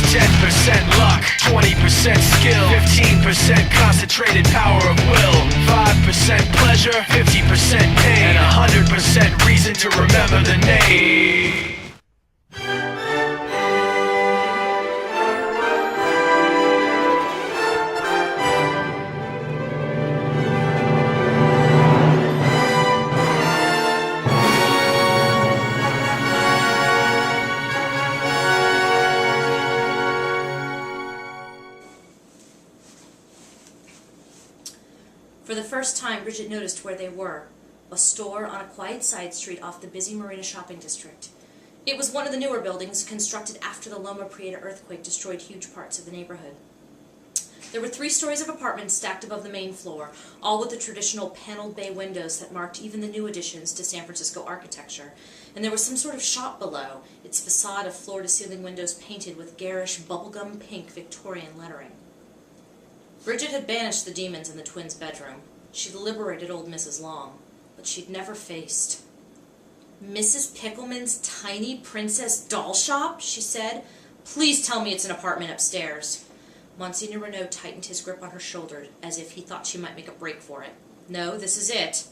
10% luck, 20% skill, 15% concentrated power of will, 5% pleasure, 50% pain, and 100% reason to remember the name. For the first time, Bridget noticed where they were, a store on a quiet side street off the busy Marina shopping district. It was one of the newer buildings, constructed after the Loma Prieta earthquake destroyed huge parts of the neighborhood. There were 3 stories of apartments stacked above the main floor, all with the traditional paneled bay windows that marked even the new additions to San Francisco architecture, and there was some sort of shop below, its facade of floor-to-ceiling windows painted with garish bubblegum pink Victorian lettering. Bridget had banished the demons in the twins' bedroom. She'd liberated old Mrs. Long, but she'd never faced Mrs. Pickleman's tiny princess doll shop, she said. Please tell me it's an apartment upstairs. Monsignor Renaud tightened his grip on her shoulder as if he thought she might make a break for it. No, this is it.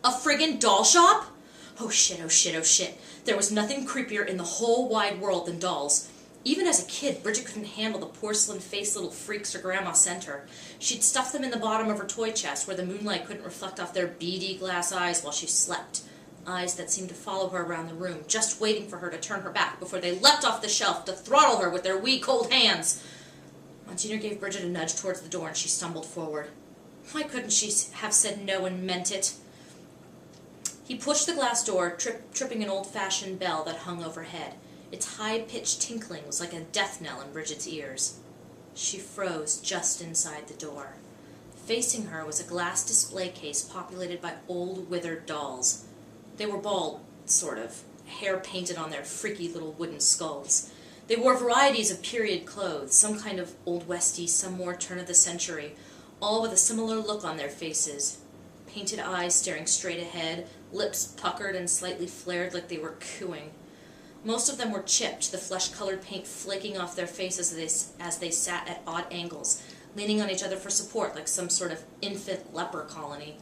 A friggin' doll shop? Oh shit, oh shit, oh shit. There was nothing creepier in the whole wide world than dolls. Even as a kid, Bridget couldn't handle the porcelain-faced little freaks her grandma sent her. She'd stuff them in the bottom of her toy chest where the moonlight couldn't reflect off their beady glass eyes while she slept. Eyes that seemed to follow her around the room, just waiting for her to turn her back before they leapt off the shelf to throttle her with their wee cold hands. Monsignor gave Bridget a nudge towards the door and she stumbled forward. Why couldn't she have said no and meant it? He pushed the glass door, tripping an old-fashioned bell that hung overhead. Its high-pitched tinkling was like a death knell in Bridget's ears. She froze just inside the door. Facing her was a glass display case populated by old, withered dolls. They were bald, sort of, hair painted on their freaky little wooden skulls. They wore varieties of period clothes, some kind of Old Westy, some more turn of the century, all with a similar look on their faces. Painted eyes staring straight ahead, lips puckered and slightly flared like they were cooing. Most of them were chipped, the flesh-colored paint flaking off their faces as they sat at odd angles, leaning on each other for support like some sort of infant leper colony.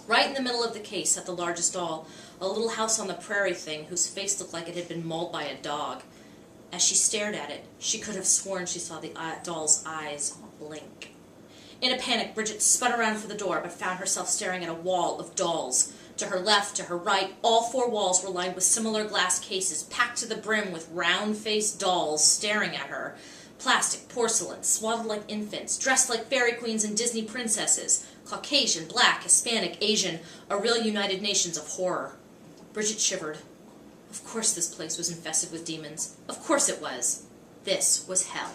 Right in the middle of the case sat the largest doll, a little house on the prairie thing whose face looked like it had been mauled by a dog. As she stared at it, she could have sworn she saw the doll's eyes blink. In a panic, Bridget spun around for the door, but found herself staring at a wall of dolls. To her left, to her right, all 4 walls were lined with similar glass cases, packed to the brim with round-faced dolls staring at her. Plastic, porcelain, swaddled like infants, dressed like fairy queens and Disney princesses. Caucasian, black, Hispanic, Asian, a real United Nations of horror. Bridget shivered. Of course this place was infested with demons. Of course it was. This was hell.